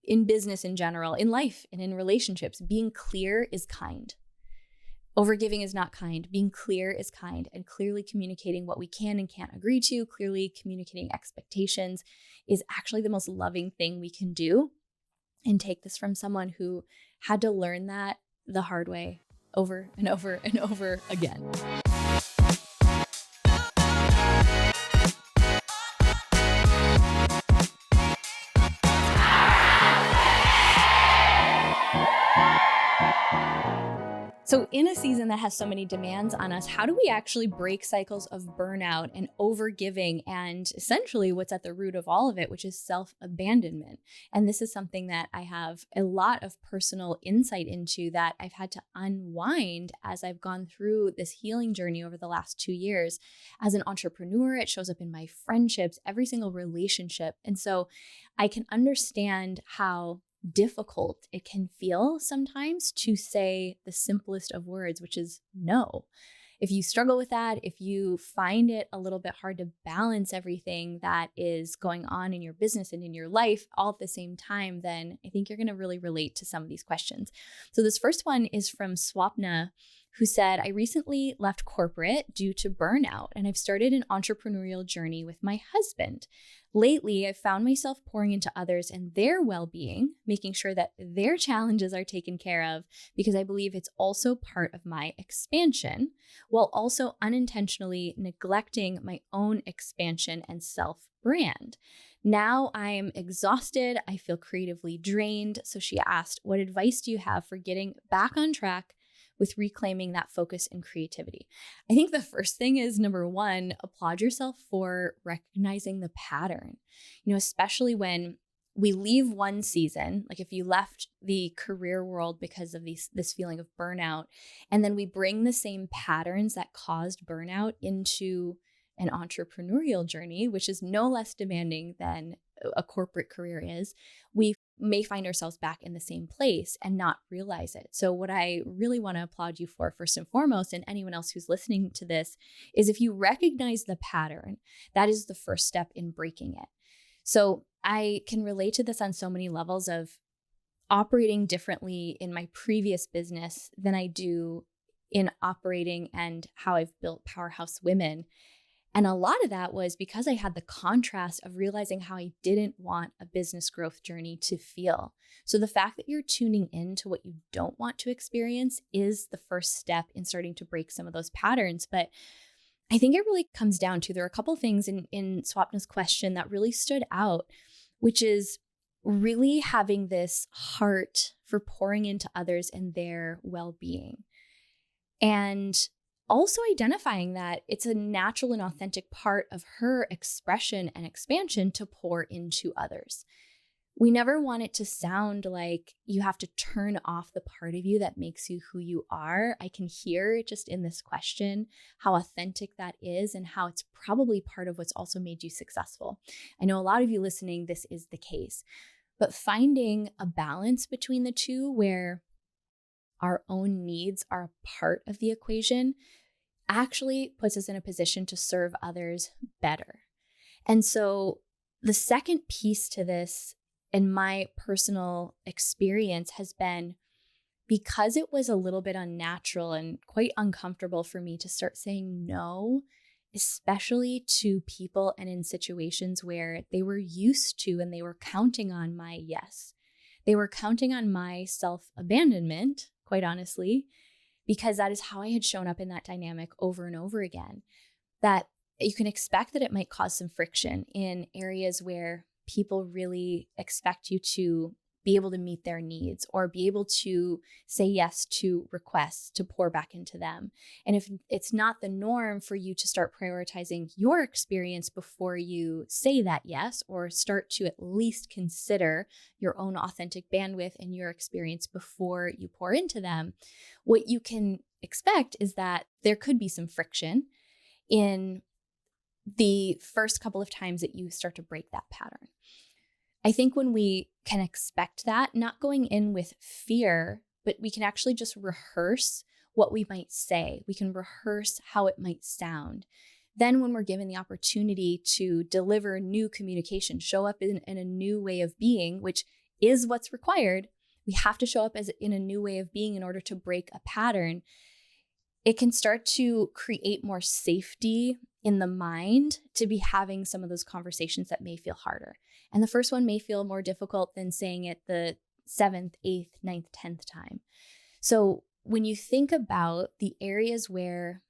in business in general, in life and in relationships, being clear is kind. Overgiving is not kind. Being clear is kind, and clearly communicating what we can and can't agree to, clearly communicating expectations is actually the most loving thing we can do. And take this from someone who had to learn that the hard way over and over and over again. So in a season that has so many demands on us, how do we actually break cycles of burnout and overgiving and essentially what's at the root of all of it, which is self-abandonment? And this is something that I have a lot of personal insight into that I've had to unwind as I've gone through this healing journey over the last 2 years. As an entrepreneur, it shows up in my friendships, every single relationship. And so I can understand how difficult it can feel sometimes to say the simplest of words, which is no. If you struggle with that, if you find it a little bit hard to balance everything that is going on in your business and in your life all at the same time, then I think you're going to really relate to some of these questions. So this first one is from Swapna, who said, I recently left corporate due to burnout, and I've started an entrepreneurial journey with my husband. Lately, I've found myself pouring into others and their well-being, making sure that their challenges are taken care of, because I believe it's also part of my expansion, while also unintentionally neglecting my own expansion and self-brand. Now I'm exhausted. I feel creatively drained. So she asked, what advice do you have for getting back on track with reclaiming that focus and creativity? I think the first thing is, number one, applaud yourself for recognizing the pattern. Especially when we leave one season, like if you left the career world because of this feeling of burnout, and then we bring the same patterns that caused burnout into an entrepreneurial journey, which is no less demanding than a corporate career is, we may find ourselves back in the same place and not realize it. So what I really want to applaud you for, first and foremost, and anyone else who's listening to this, is if you recognize the pattern, that is the first step in breaking it. So I can relate to this on so many levels of operating differently in my previous business than I do in operating and how I've built Powerhouse Women. And a lot of that was because I had the contrast of realizing how I didn't want a business growth journey to feel. So the fact that you're tuning into what you don't want to experience is the first step in starting to break some of those patterns. But I think it really comes down to, there are a couple of things in Swapna's question that really stood out, which is really having this heart for pouring into others and their well-being. And also identifying that it's a natural and authentic part of her expression and expansion to pour into others. We never want it to sound like you have to turn off the part of you that makes you who you are. I can hear just in this question how authentic that is and how it's probably part of what's also made you successful. I know a lot of you listening, this is the case, but finding a balance between the two where our own needs are a part of the equation actually puts us in a position to serve others better. And so the second piece to this, in my personal experience, has been, because it was a little bit unnatural and quite uncomfortable for me to start saying no, especially to people and in situations where they were used to and they were counting on my yes. They were counting on my self-abandonment, quite honestly, because that is how I had shown up in that dynamic over and over again. That you can expect that it might cause some friction in areas where people really expect you to be able to meet their needs or be able to say yes to requests to pour back into them. And if it's not the norm for you to start prioritizing your experience before you say that yes, or start to at least consider your own authentic bandwidth and your experience before you pour into them, what you can expect is that there could be some friction in the first couple of times that you start to break that pattern. I think when we can expect that, not going in with fear, but we can actually just rehearse what we might say. We can rehearse how it might sound. Then when we're given the opportunity to deliver new communication, show up in a new way of being, which is what's required. We have to show up as in a new way of being in order to break a pattern. It can start to create more safety in the mind to be having some of those conversations that may feel harder. And the first one may feel more difficult than saying it the 7th, 8th, 9th, 10th time. So when you think about the areas where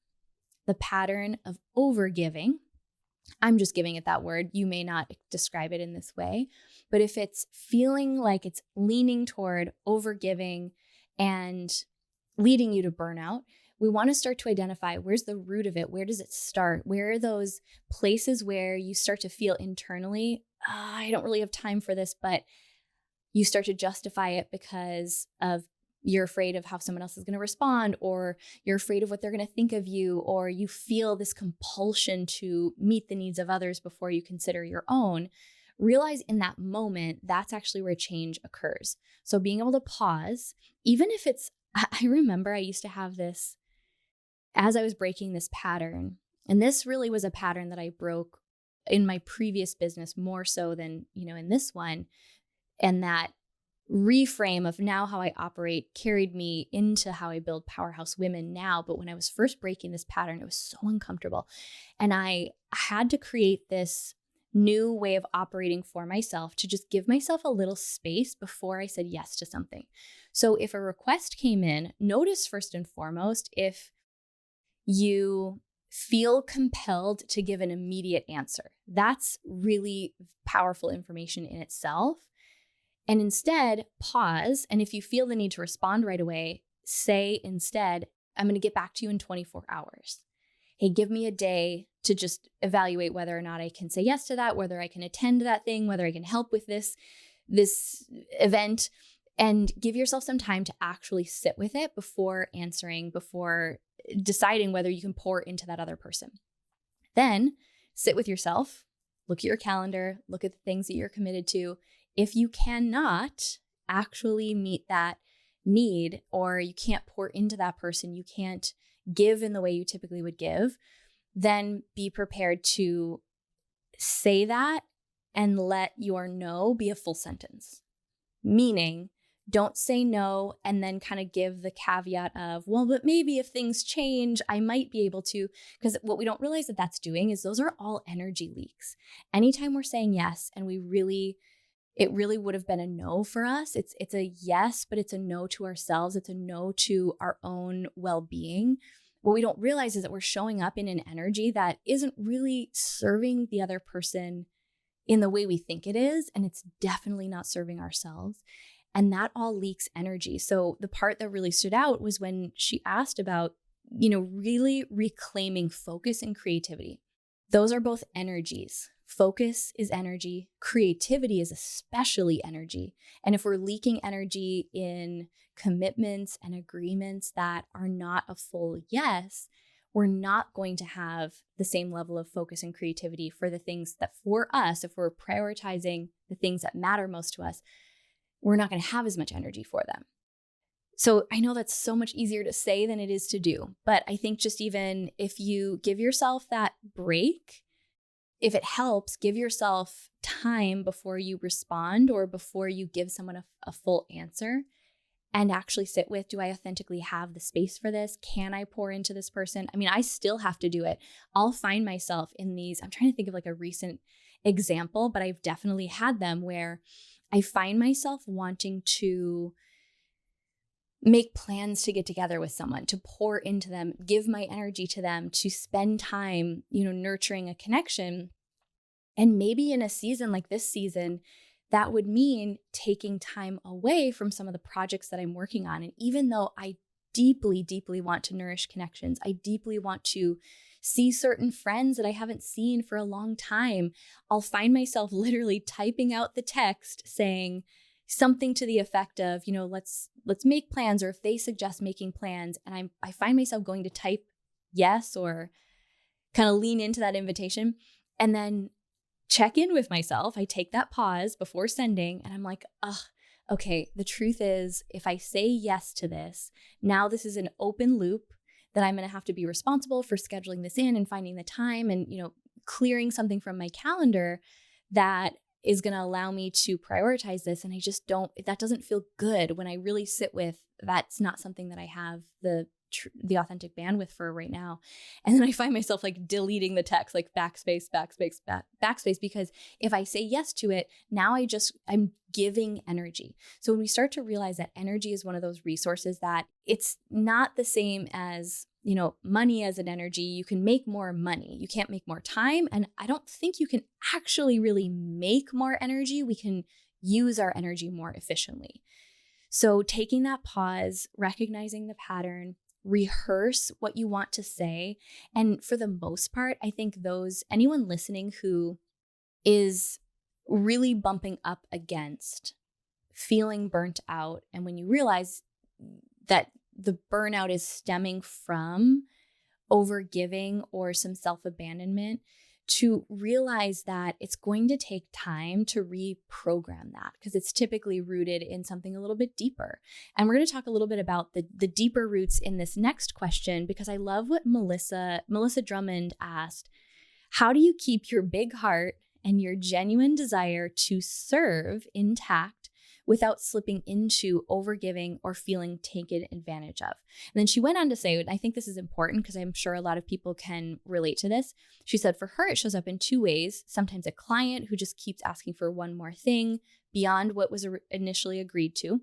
the pattern of overgiving, I'm just giving it that word, you may not describe it in this way, but if it's feeling like it's leaning toward overgiving and leading you to burnout, we want to start to identify where's the root of it? Where does it start? Where are those places where you start to feel internally, I don't really have time for this, but you start to justify it because of you're afraid of how someone else is going to respond, or you're afraid of what they're going to think of you, or you feel this compulsion to meet the needs of others before you consider your own. Realize in that moment, that's actually where change occurs. So being able to pause, even if it's, I remember I used to have this as I was breaking this pattern, and this really was a pattern that I broke in my previous business more so than, in this one. And that reframe of now how I operate carried me into how I build Powerhouse Women now. But when I was first breaking this pattern, it was so uncomfortable. And I had to create this new way of operating for myself to just give myself a little space before I said yes to something. So if a request came in, notice first and foremost if you feel compelled to give an immediate answer. That's really powerful information in itself. And instead, pause. And if you feel the need to respond right away, say instead, I'm going to get back to you in 24 hours. Hey, give me a day to just evaluate whether or not I can say yes to that, whether I can attend that thing, whether I can help with this event, and give yourself some time to actually sit with it before answering, before deciding whether you can pour into that other person. Then sit with yourself, look at your calendar, look at the things that you're committed to. If you cannot actually meet that need, or you can't pour into that person, you can't give in the way you typically would give, then be prepared to say that and let your no be a full sentence. Meaning, don't say no and then kind of give the caveat of, well, but maybe if things change, I might be able to. Because what we don't realize that that's doing is those are all energy leaks. Anytime we're saying yes and it really would have been a no for us. It's a yes, but it's a no to ourselves. It's a no to our own well-being. What we don't realize is that we're showing up in an energy that isn't really serving the other person in the way we think it is. And it's definitely not serving ourselves. And that all leaks energy. So the part that really stood out was when she asked about, really reclaiming focus and creativity. Those are both energies. Focus is energy. Creativity is especially energy. And if we're leaking energy in commitments and agreements that are not a full yes, we're not going to have the same level of focus and creativity for the things that for us, if we're prioritizing the things that matter most to us, we're not going to have as much energy for them. So I know that's so much easier to say than it is to do. But I think just even if you give yourself that break, if it helps, give yourself time before you respond or before you give someone a full answer, and actually sit with, do I authentically have the space for this? Can I pour into this person? I mean, I still have to do it. I'll find myself in these, I'm trying to think of like a recent example, but I've definitely had them where I find myself wanting to make plans to get together with someone, to pour into them, give my energy to them, to spend time, nurturing a connection. And maybe in a season like this season, that would mean taking time away from some of the projects that I'm working on. And even though I deeply, deeply want to nourish connections, I deeply want to see certain friends that I haven't seen for a long time, I'll find myself literally typing out the text saying something to the effect of, let's make plans, or if they suggest making plans, and I find myself going to type yes or kind of lean into that invitation, and then check in with myself. I take that pause before sending, and I'm like, okay, the truth is, if I say yes to this, now this is an open loop that I'm going to have to be responsible for scheduling this in and finding the time and, clearing something from my calendar that is going to allow me to prioritize this. And I just don't, that doesn't feel good when I really sit with, that's not something that I have the authentic bandwidth for right now. And then I find myself like deleting the text, like backspace, backspace, because if I say yes to it, now I'm giving energy. So when we start to realize that energy is one of those resources that it's not the same as, money as an energy. You can make more money. You can't make more time. And I don't think you can actually really make more energy. We can use our energy more efficiently. So taking that pause, recognizing the pattern, rehearse what you want to say. And for the most part, I think anyone listening who is really bumping up against feeling burnt out, and when you realize that the burnout is stemming from overgiving or some self-abandonment, to realize that it's going to take time to reprogram that, because it's typically rooted in something a little bit deeper. And we're going to talk a little bit about the deeper roots in this next question, because I love what Melissa Drummond asked. How do you keep your big heart and your genuine desire to serve intact without slipping into overgiving or feeling taken advantage of? And then she went on to say, and I think this is important because I'm sure a lot of people can relate to this. She said for her, it shows up in two ways. Sometimes a client who just keeps asking for one more thing beyond what was initially agreed to.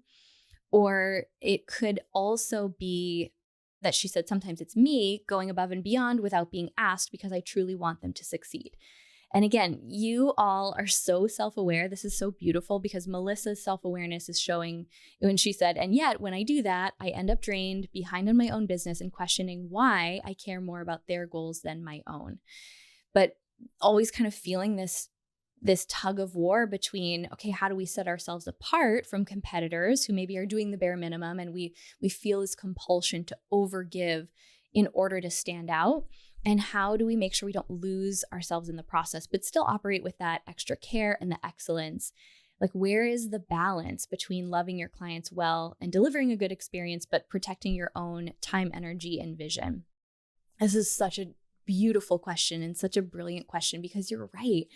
Or it could also be that she said, sometimes it's me going above and beyond without being asked because I truly want them to succeed. And again, you all are so self-aware. This is so beautiful because Melissa's self-awareness is showing when she said, and yet when I do that, I end up drained, behind on my own business, and questioning why I care more about their goals than my own. But always kind of feeling this tug of war between, okay, how do we set ourselves apart from competitors who maybe are doing the bare minimum, and we feel this compulsion to overgive in order to stand out? And how do we make sure we don't lose ourselves in the process, but still operate with that extra care and the excellence? Like, where is the balance between loving your clients well and delivering a good experience, but protecting your own time, energy, and vision? This is such a beautiful question and such a brilliant question, because you're right.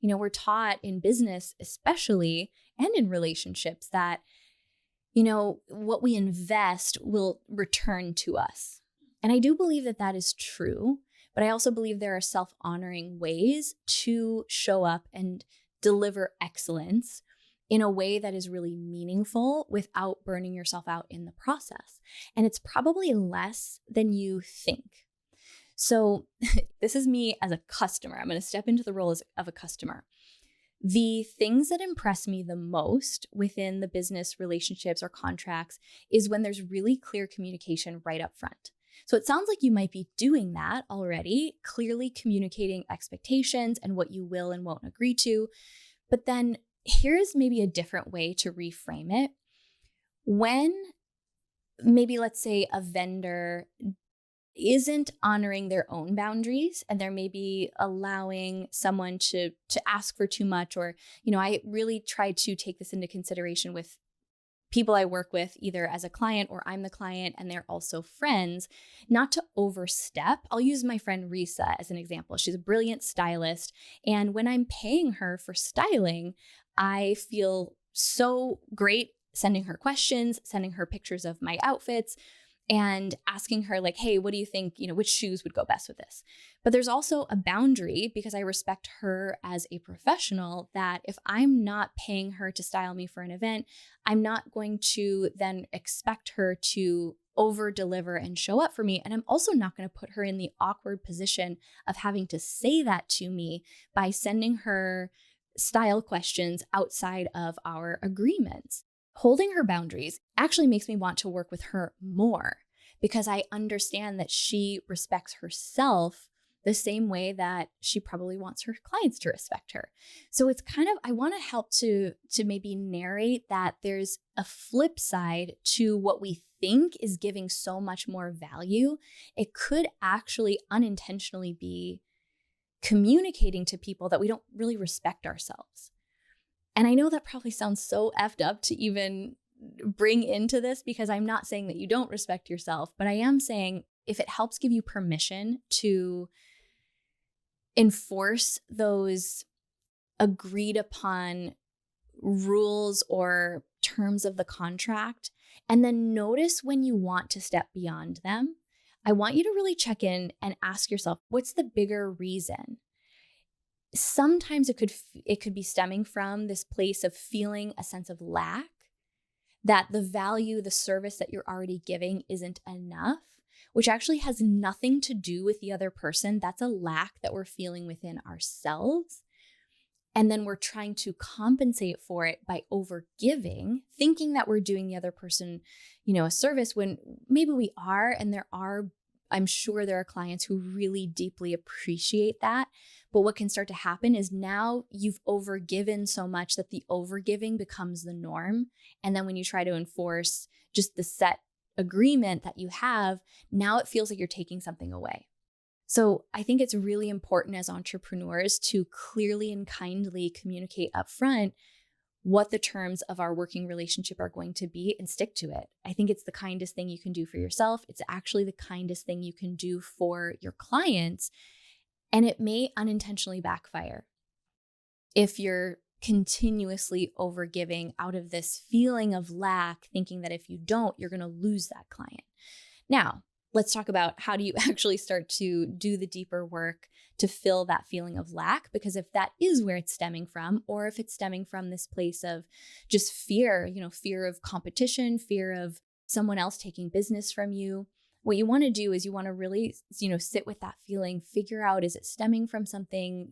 We're taught in business, especially, and in relationships that, what we invest will return to us. And I do believe that is true. But I also believe there are self-honoring ways to show up and deliver excellence in a way that is really meaningful without burning yourself out in the process. And it's probably less than you think. So this is me as a customer. I'm going to step into the role of a customer. The things that impress me the most within the business relationships or contracts is when there's really clear communication right up front. So it sounds like you might be doing that already, clearly communicating expectations and what you will and won't agree to. But then here's maybe a different way to reframe it. When maybe, let's say, a vendor isn't honoring their own boundaries and they're maybe allowing someone to ask for too much, or, I really try to take this into consideration with people I work with, either as a client or I'm the client and they're also friends, not to overstep. I'll use my friend Risa as an example. She's a brilliant stylist. And when I'm paying her for styling, I feel so great sending her questions, sending her pictures of my outfits, and asking her like, hey, what do you think, which shoes would go best with this? But there's also a boundary, because I respect her as a professional, that if I'm not paying her to style me for an event, I'm not going to then expect her to over deliver and show up for me. And I'm also not going to put her in the awkward position of having to say that to me by sending her style questions outside of our agreements. Holding her boundaries actually makes me want to work with her more, because I understand that she respects herself the same way that she probably wants her clients to respect her. So it's kind of, I want to help to maybe narrate that there's a flip side to what we think is giving so much more value. It could actually unintentionally be communicating to people that we don't really respect ourselves. And I know that probably sounds so effed up to even bring into this, because I'm not saying that you don't respect yourself, but I am saying if it helps give you permission to enforce those agreed upon rules or terms of the contract, and then notice when you want to step beyond them. I want you to really check in and ask yourself, what's the bigger reason? Sometimes it could be stemming from this place of feeling a sense of lack, that the value, the service that you're already giving isn't enough, which actually has nothing to do with the other person. That's a lack that we're feeling within ourselves. And then we're trying to compensate for it by overgiving, thinking that we're doing the other person, a service, when maybe we are. And I'm sure there are clients who really deeply appreciate that. But what can start to happen is now you've overgiven so much that the overgiving becomes the norm. And then when you try to enforce just the set agreement that you have, now it feels like you're taking something away. So I think it's really important as entrepreneurs to clearly and kindly communicate upfront what the terms of our working relationship are going to be and stick to it. I think it's the kindest thing you can do for yourself. It's actually the kindest thing you can do for your clients. And it may unintentionally backfire if you're continuously overgiving out of this feeling of lack, thinking that if you don't, you're going to lose that client. Now, let's talk about how do you actually start to do the deeper work to fill that feeling of lack? Because if that is where it's stemming from, or if it's stemming from this place of just fear, fear of competition, fear of someone else taking business from you, what you want to do is you want to really, sit with that feeling, figure out, is it stemming from something,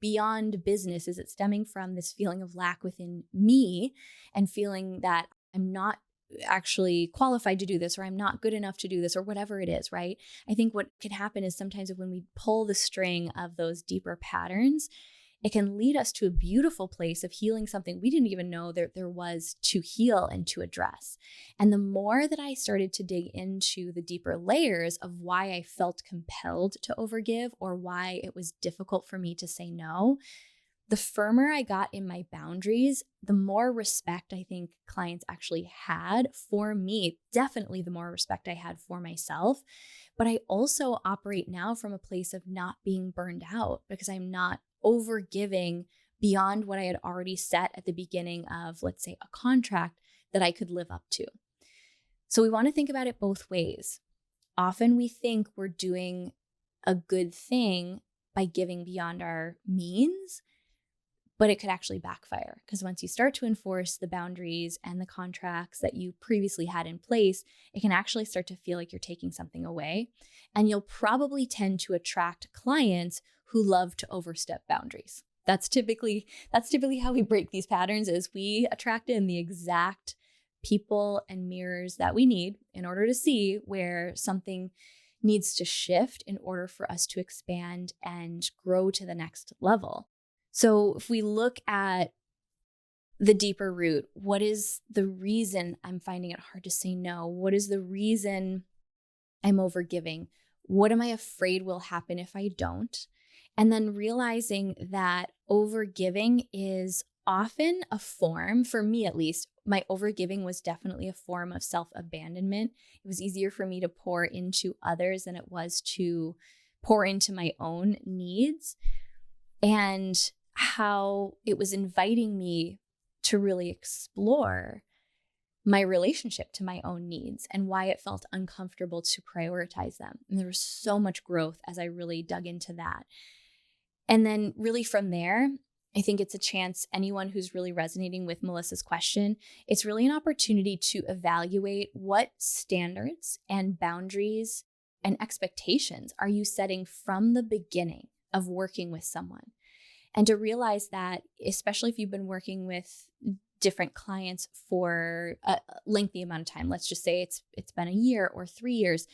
beyond business? Is it stemming from this feeling of lack within me and feeling that I'm not actually qualified to do this, or I'm not good enough to do this, or whatever it is, right? I think what can happen is sometimes when we pull the string of those deeper patterns, it can lead us to a beautiful place of healing something we didn't even know there was to heal and to address. And the more that I started to dig into the deeper layers of why I felt compelled to overgive, or why it was difficult for me to say no, the firmer I got in my boundaries, the more respect I think clients actually had for me. Definitely the more respect I had for myself. But I also operate now from a place of not being burned out, because I'm not overgiving beyond what I had already set at the beginning of, let's say, a contract that I could live up to. So we want to think about it both ways. Often we think we're doing a good thing by giving beyond our means, but it could actually backfire, because once you start to enforce the boundaries and the contracts that you previously had in place, it can actually start to feel like you're taking something away. And you'll probably tend to attract clients who love to overstep boundaries. That's typically how we break these patterns, is we attract in the exact people and mirrors that we need in order to see where something needs to shift in order for us to expand and grow to the next level. So if we look at the deeper root, what is the reason I'm finding it hard to say no? What is the reason I'm overgiving? What am I afraid will happen if I don't? And then realizing that overgiving is often a form, for me at least, my overgiving was definitely a form of self-abandonment. It was easier for me to pour into others than it was to pour into my own needs. And how it was inviting me to really explore my relationship to my own needs and why it felt uncomfortable to prioritize them. And there was so much growth as I really dug into that. And then really from there, I think it's a chance, anyone who's really resonating with Melissa's question, it's really an opportunity to evaluate what standards and boundaries and expectations are you setting from the beginning of working with someone. And to realize that, especially if you've been working with different clients for a lengthy amount of time, let's just say it's been a year or 3 years,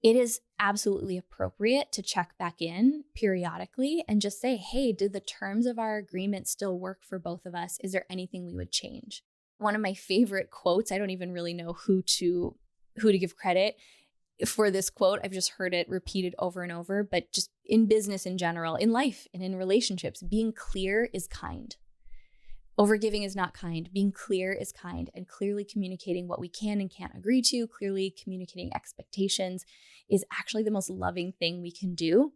it is absolutely appropriate to check back in periodically and just say, hey, do the terms of our agreement still work for both of us? Is there anything we would change? One of my favorite quotes, I don't even really know who to give credit for this quote. I've just heard it repeated over and over, but just in business in general, in life and in relationships, being clear is kind. Overgiving is not kind. Being clear is kind, and clearly communicating what we can and can't agree to, clearly communicating expectations is actually the most loving thing we can do.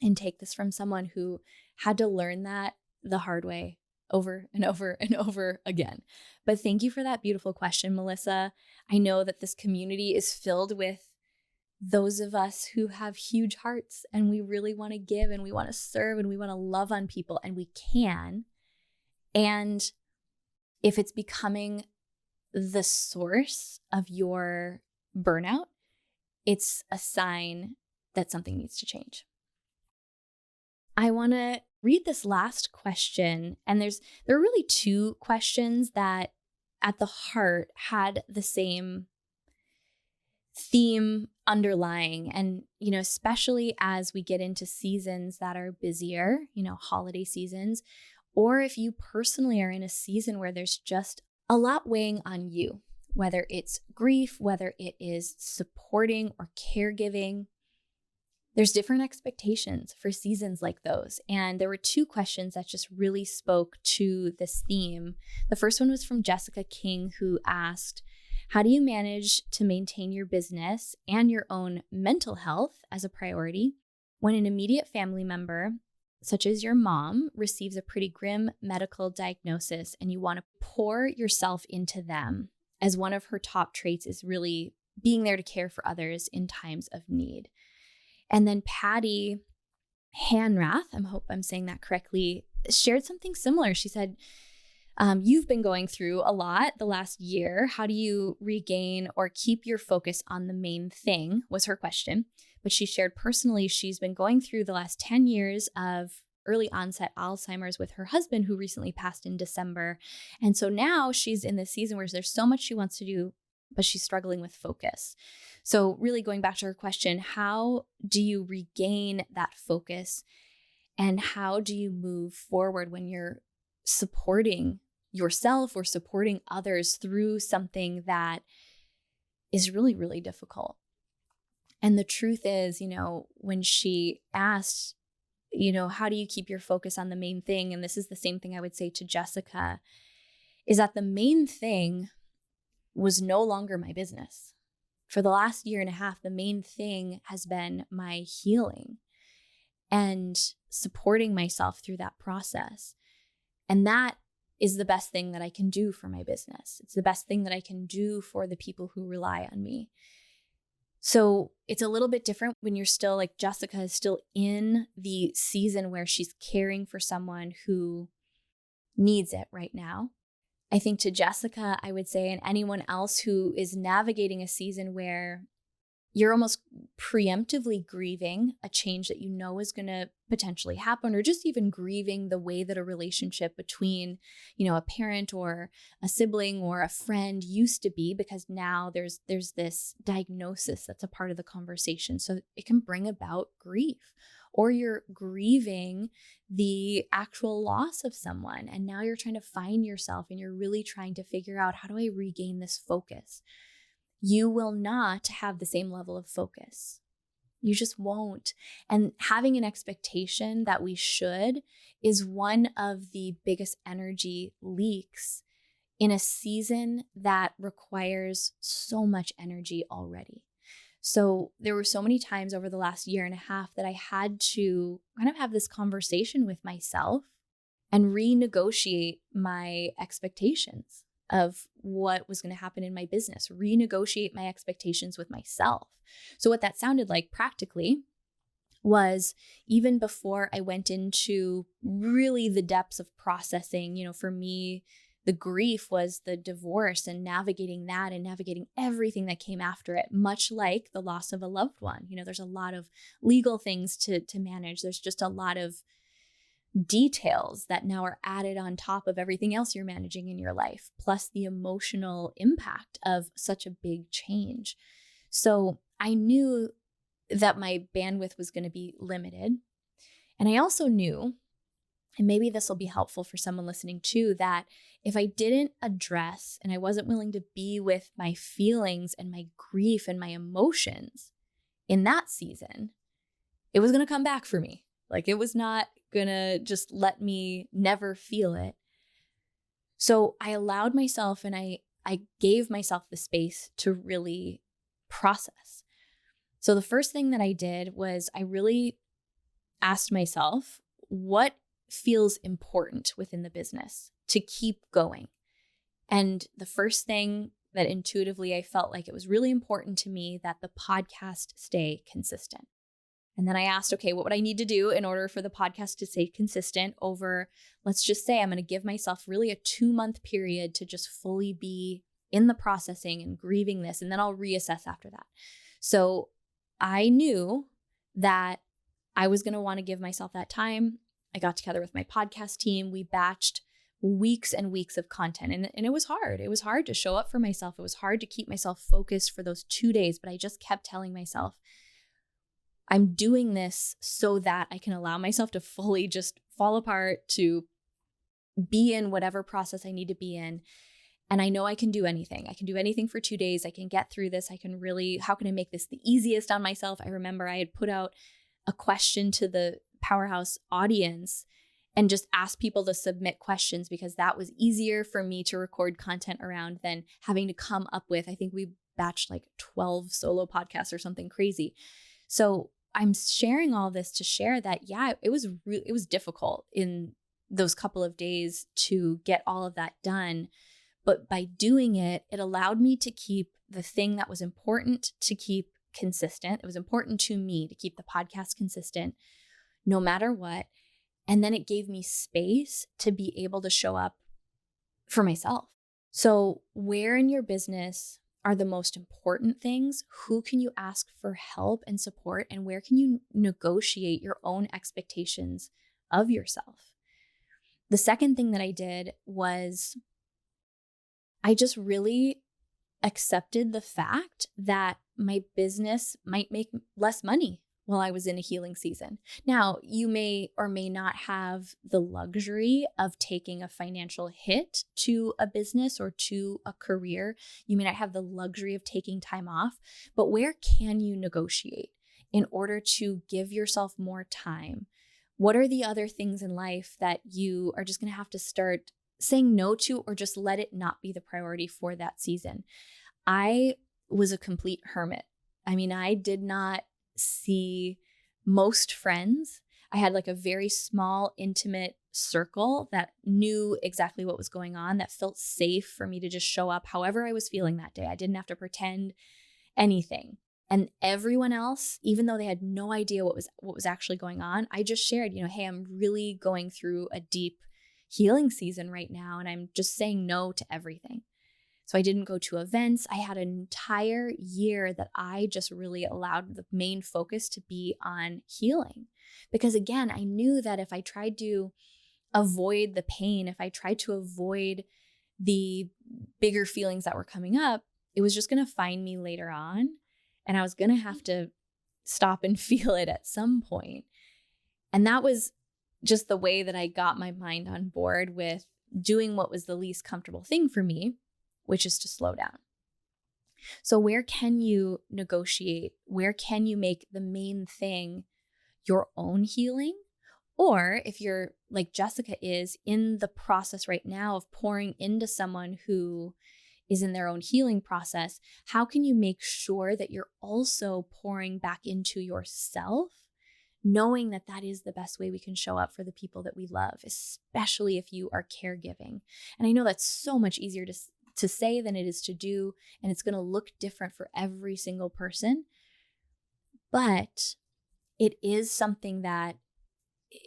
And take this from someone who had to learn that the hard way over and over and over again. But thank you for that beautiful question, Melissa. I know that this community is filled with those of us who have huge hearts and we really want to give and we want to serve and we want to love on people, and we can. And if it's becoming the source of your burnout, it's a sign that something needs to change. I want to read this last question, and there are really two questions that at the heart had the same theme underlying. And, especially as we get into seasons that are busier, holiday seasons, or if you personally are in a season where there's just a lot weighing on you, whether it's grief, whether it is supporting or caregiving. There's different expectations for seasons like those. And there were two questions that just really spoke to this theme. The first one was from Jessica King, who asked, how do you manage to maintain your business and your own mental health as a priority when an immediate family member, such as your mom, receives a pretty grim medical diagnosis and you want to pour yourself into them, as one of her top traits is really being there to care for others in times of need? And then Patty Hanrath, I hope I'm saying that correctly, shared something similar. She said, you've been going through a lot the last year. How do you regain or keep your focus on the main thing, was her question. But she shared personally, she's been going through the last 10 years of early onset Alzheimer's with her husband, who recently passed in December. And so now she's in this season where there's so much she wants to do, but she's struggling with focus. So really going back to her question, how do you regain that focus? And how do you move forward when you're supporting yourself or supporting others through something that is really, really difficult? And the truth is, when she asked, how do you keep your focus on the main thing? And this is the same thing I would say to Jessica, is that the main thing was no longer my business. For the last year and a half, the main thing has been my healing and supporting myself through that process. And that is the best thing that I can do for my business. It's the best thing that I can do for the people who rely on me. So it's a little bit different when you're still, like Jessica is still in the season where she's caring for someone who needs it right now. I think to Jessica, I would say, and anyone else who is navigating a season where you're almost preemptively grieving a change that you know is going to potentially happen, or just even grieving the way that a relationship between, a parent or a sibling or a friend used to be, because now there's this diagnosis that's a part of the conversation. So it can bring about grief, or you're grieving the actual loss of someone. And now you're trying to find yourself and you're really trying to figure out, how do I regain this focus? You will not have the same level of focus. You just won't. And having an expectation that we should is one of the biggest energy leaks in a season that requires so much energy already. So there were so many times over the last year and a half that I had to kind of have this conversation with myself and renegotiate my expectations of what was going to happen in my business, renegotiate my expectations with myself. So what that sounded like practically was, even before I went into really the depths of processing, for me, the grief was the divorce and navigating that and navigating everything that came after it, much like the loss of a loved one. There's a lot of legal things to manage. There's just a lot of details that now are added on top of everything else you're managing in your life, plus the emotional impact of such a big change. So I knew that my bandwidth was going to be limited. And I also knew, and maybe this will be helpful for someone listening too, that if I didn't address and I wasn't willing to be with my feelings and my grief and my emotions in that season, it was going to come back for me. Like, it was not going to just let me never feel it. So I allowed myself and I gave myself the space to really process. So the first thing that I did was I really asked myself, what feels important within the business to keep going. And the first thing that intuitively I felt like it was really important to me that the podcast stay consistent. And then I asked, okay, what would I need to do in order for the podcast to stay consistent over, let's just say I'm going to give myself really a 2-month period to just fully be in the processing and grieving this, and then I'll reassess after that. So I knew that I was going to want to give myself that time. I got together with my podcast team. We batched weeks and weeks of content. And it was hard. It was hard to show up for myself. It was hard to keep myself focused for those 2 days, but I just kept telling myself, I'm doing this so that I can allow myself to fully just fall apart, to be in whatever process I need to be in. And I know I can do anything. I can do anything for 2 days. I can get through this. How can I make this the easiest on myself? I remember I had put out a question to the Powerhouse audience and just asked people to submit questions, because that was easier for me to record content around than having to come up with, I think we batched like 12 solo podcasts or something crazy. So I'm sharing all this to share that, yeah, it was difficult in those couple of days to get all of that done. But by doing it, it allowed me to keep the thing that was important to keep consistent. It was important to me to keep the podcast consistent no matter what. And then it gave me space to be able to show up for myself. So where in your business are the most important things? Who can you ask for help and support? And where can you negotiate your own expectations of yourself? The second thing that I did was I just really accepted the fact that my business might make less money while I was in a healing season. Now, you may or may not have the luxury of taking a financial hit to a business or to a career. You may not have the luxury of taking time off, but where can you negotiate in order to give yourself more time? What are the other things in life that you are just going to have to start saying no to, or just let it not be the priority for that season? I was a complete hermit. I mean, I did not see most friends. I had like a very small, intimate circle that knew exactly what was going on, that felt safe for me to just show up however I was feeling that day. I didn't have to pretend anything. And everyone else, even though they had no idea what was actually going on, I just shared, hey, I'm really going through a deep healing season right now, and I'm just saying no to everything. So I didn't go to events. I had an entire year that I just really allowed the main focus to be on healing. Because again, I knew that if I tried to avoid the pain, if I tried to avoid the bigger feelings that were coming up, it was just going to find me later on. And I was going to have to stop and feel it at some point. And that was just the way that I got my mind on board with doing what was the least comfortable thing for me, which is to slow down. So where can you negotiate? Where can you make the main thing your own healing? Or if you're like Jessica is in the process right now of pouring into someone who is in their own healing process, how can you make sure that you're also pouring back into yourself, knowing that that is the best way we can show up for the people that we love, especially if you are caregiving? And I know that's so much easier to say than it is to do, and it's going to look different for every single person. But it is something that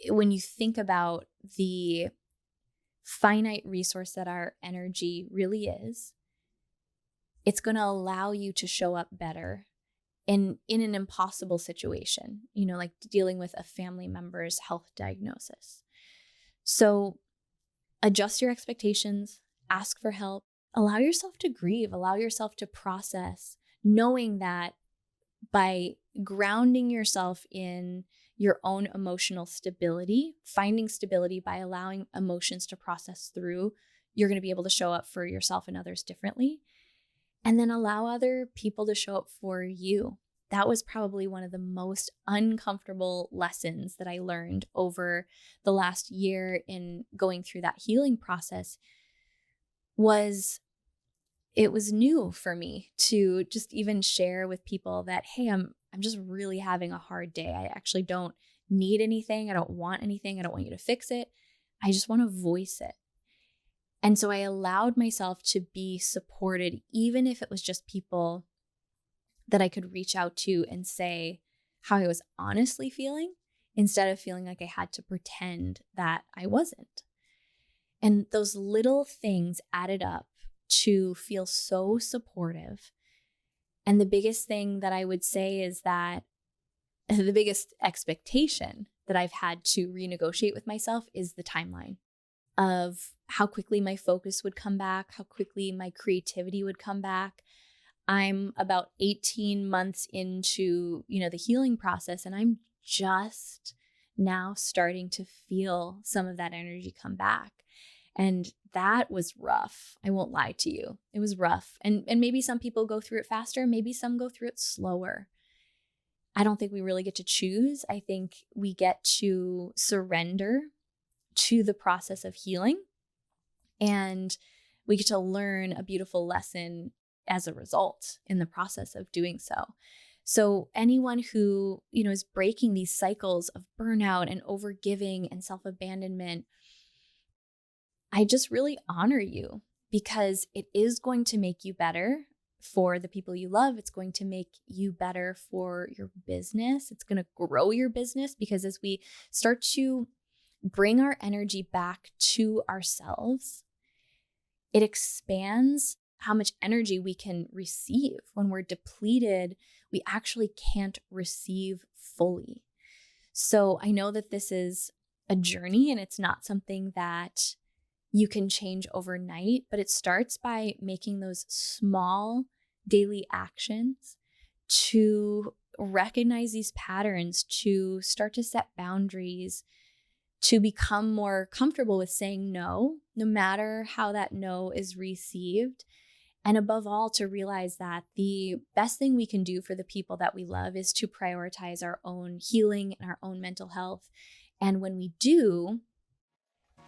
when you think about the finite resource that our energy really is, it's going to allow you to show up better in an impossible situation, like dealing with a family member's health diagnosis. So adjust your expectations, ask for help, allow yourself to grieve, allow yourself to process, knowing that by grounding yourself in your own emotional stability, finding stability by allowing emotions to process through, you're going to be able to show up for yourself and others differently. And then allow other people to show up for you. That was probably one of the most uncomfortable lessons that I learned over the last year in going through that healing process. It was new for me to just even share with people that, hey, I'm just really having a hard day. I actually don't need anything. I don't want anything. I don't want you to fix it. I just want to voice it. And so I allowed myself to be supported, even if it was just people that I could reach out to and say how I was honestly feeling, instead of feeling like I had to pretend that I wasn't. And those little things added up to feel so supportive. And the biggest thing that I would say is that the biggest expectation that I've had to renegotiate with myself is the timeline of how quickly my focus would come back, how quickly my creativity would come back. I'm about 18 months into, the healing process, and I'm just now starting to feel some of that energy come back. And that was rough. I won't lie to you. It was rough. And maybe some people go through it faster, maybe some go through it slower. I don't think we really get to choose. I think we get to surrender to the process of healing, and we get to learn a beautiful lesson as a result in the process of doing so. So anyone who, is breaking these cycles of burnout and overgiving and self-abandonment, I just really honor you, because it is going to make you better for the people you love. It's going to make you better for your business. It's going to grow your business, because as we start to bring our energy back to ourselves, it expands how much energy we can receive. When we're depleted, we actually can't receive fully. So I know that this is a journey, and it's not something that you can change overnight, but it starts by making those small daily actions to recognize these patterns, to start to set boundaries, to become more comfortable with saying no matter how that no is received. And above all, to realize that the best thing we can do for the people that we love is to prioritize our own healing and our own mental health. And when we do,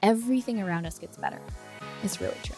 everything around us gets better. It's really true.